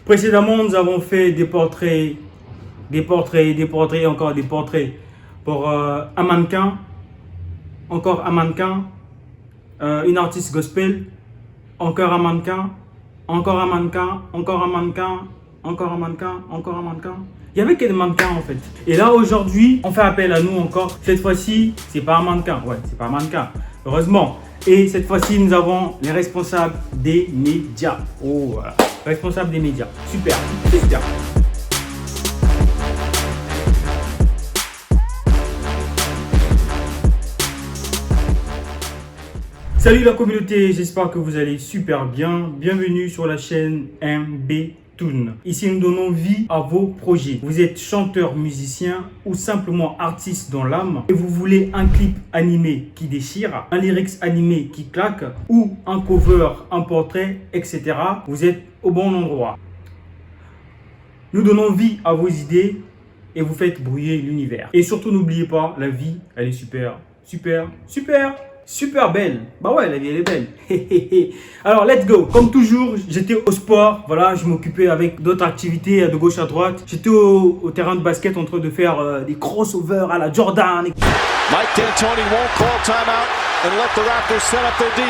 Précédemment, nous avons fait des portraits, et encore des portraits pour un mannequin, encore un mannequin, une artiste gospel, encore un mannequin, encore un mannequin, encore un mannequin, encore un mannequin, encore un mannequin. Il y avait que des mannequins en fait. Et là aujourd'hui, on fait appel à nous encore. Cette fois-ci, c'est pas un mannequin. Ouais, c'est pas un mannequin. Heureusement. Et cette fois-ci, nous avons les responsables des médias. Oh voilà. Responsables des médias. Super. Super. Salut la communauté, j'espère que vous allez super bien. Bienvenue sur la chaîne MB Toon. Ici, nous donnons vie à vos projets. Vous êtes chanteur, musicien ou simplement artiste dans l'âme et vous voulez un clip animé qui déchire, un lyrics animé qui claque ou un cover, un portrait, etc. Vous êtes au bon endroit. Nous donnons vie à vos idées et vous faites brouiller l'univers. Et surtout, n'oubliez pas, la vie, elle est super, super, super. Super belle. Bah ouais, la vie elle est belle. Alors, let's go. Comme toujours, j'étais au sport. Voilà, je m'occupais avec d'autres activités de gauche à droite. J'étais au terrain de basket en train de faire des crossovers à la Jordan. Mike D'Antoni won't call timeout and let the Raptors set up their D.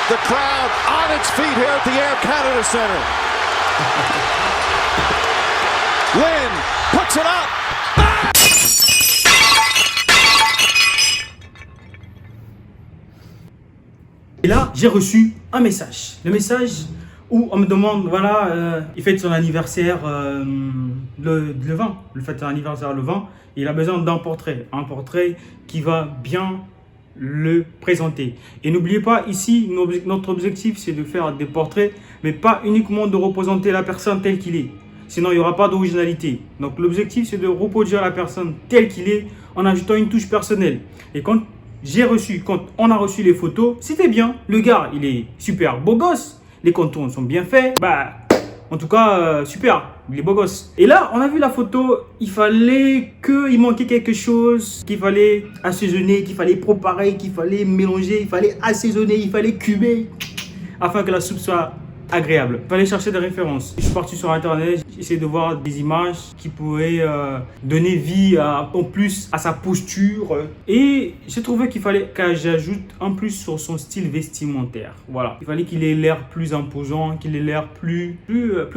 The crowd on its feet here at the Air Canada Center. Lynn puts it up. Et là, j'ai reçu un message. Le message où on me demande, voilà, il fête son anniversaire le 20. Il fête son anniversaire le 20. Et il a besoin d'un portrait. Un portrait qui va bien le présenter. Et n'oubliez pas, ici, notre objectif, c'est de faire des portraits, mais pas uniquement de représenter la personne telle qu'il est. Sinon, il n'y aura pas d'originalité. Donc, l'objectif, c'est de reproduire la personne telle qu'il est en ajoutant une touche personnelle. Et quand on a reçu les photos, c'était bien. Le gars, il est super beau gosse. Les contours sont bien faits. Bah, en tout cas, super. Il est beau gosse. Et là, on a vu la photo. Il manquait quelque chose. Qu'il fallait assaisonner, qu'il fallait préparer, qu'il fallait mélanger, il fallait assaisonner, il fallait cuber. Afin que la soupe soit agréable. Il fallait chercher des références. Je suis parti sur internet, j'ai essayé de voir des images qui pourraient donner vie en plus à sa posture. Et j'ai trouvé qu'il fallait que j'ajoute en plus sur son style vestimentaire. Voilà. Il fallait qu'il ait l'air plus imposant, qu'il ait l'air plus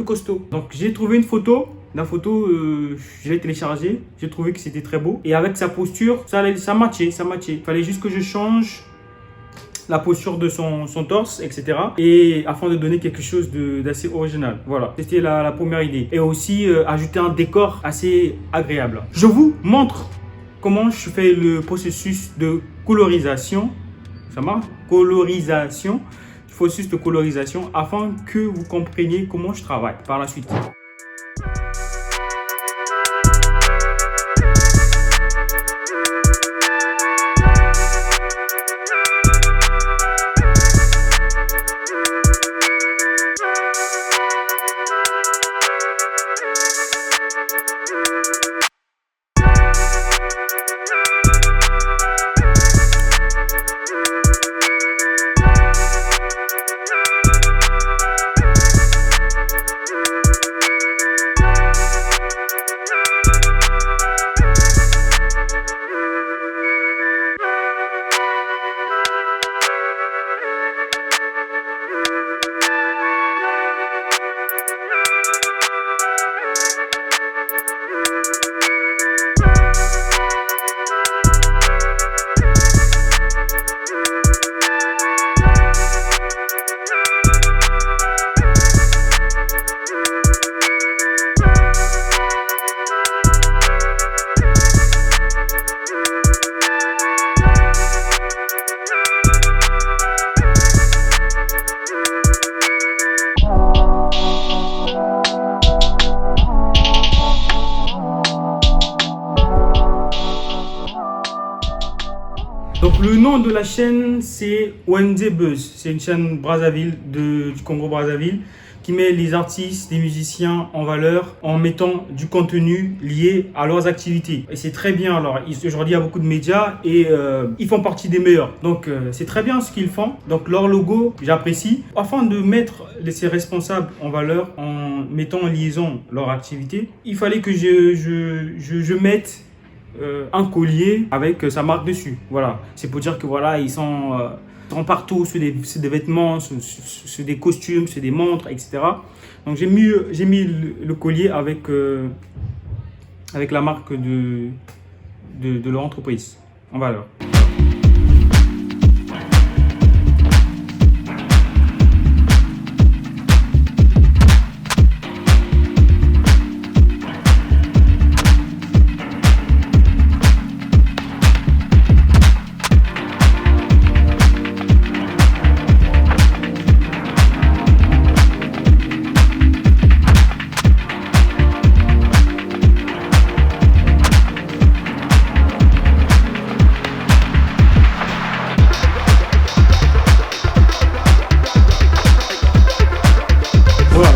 costaud. Donc j'ai trouvé une photo. La photo, je l'ai téléchargée. J'ai trouvé que c'était très beau. Et avec sa posture, ça matchait. Il fallait juste que je change la posture de son torse, etc. Et afin de donner quelque chose d'assez original. Voilà, c'était la première idée. Et aussi ajouter un décor assez agréable. Je vous montre comment je fais le processus de colorisation. Ça marche? Colorisation. Processus de colorisation afin que vous compreniez comment je travaille par la suite. Donc le nom de la chaîne c'est Wenze Buzz, c'est une chaîne Brazzaville du Congo Brazzaville. qui met les artistes, les musiciens en valeur en mettant du contenu lié à leurs activités. Et c'est très bien. Alors, aujourd'hui, il y a beaucoup de médias et ils font partie des meilleurs. Donc, c'est très bien ce qu'ils font. Donc, leur logo, j'apprécie. Afin de mettre ces responsables en valeur en mettant en liaison leur activité, il fallait que je mette un collier avec sa marque dessus. Voilà. C'est pour dire que voilà, ils sont partout sur des vêtements, sur des costumes, sur des montres, etc. Donc j'ai mis le collier avec la marque de leur entreprise en valeur.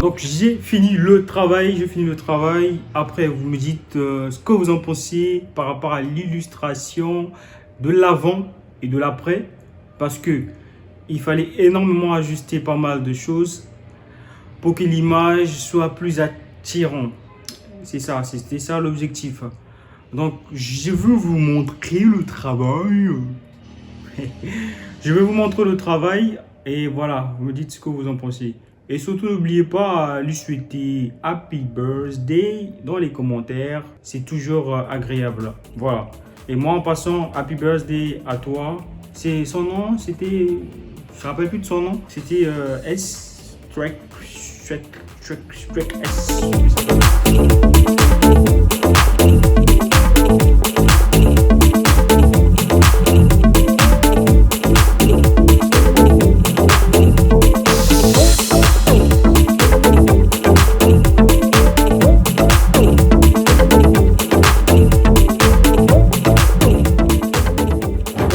Donc j'ai fini le travail, Après, vous me dites ce que vous en pensez par rapport à l'illustration de l'avant et de l'après. Parce que il fallait énormément ajuster pas mal de choses pour que l'image soit plus attirante. C'était ça l'objectif. Donc je veux vous montrer le travail. Je vais vous montrer le travail et voilà, vous me dites ce que vous en pensez. Et surtout, n'oubliez pas de lui souhaiter Happy Birthday dans les commentaires. C'est toujours agréable. Voilà. Et moi, en passant, Happy Birthday à toi. C'est son nom, c'était... Je ne me rappelle plus de son nom. C'était S. S.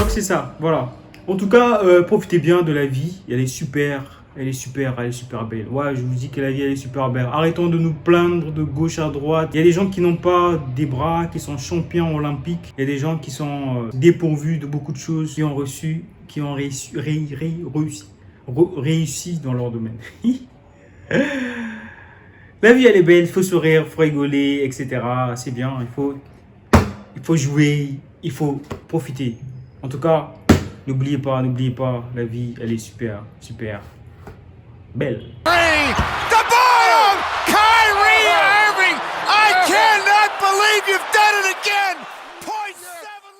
C'est ça, voilà. En tout cas, profitez bien de la vie. Elle est super belle. Ouais, je vous dis que la vie, elle est super belle. Arrêtons de nous plaindre de gauche à droite. Il y a des gens qui n'ont pas des bras, qui sont champions olympiques. Il y a des gens qui sont dépourvus de beaucoup de choses, qui ont réussi dans leur domaine. La vie, elle est belle. Il faut sourire, il faut rigoler, etc. C'est bien. Il faut jouer, il faut profiter. En tout cas, n'oubliez pas, la vie, elle est super belle.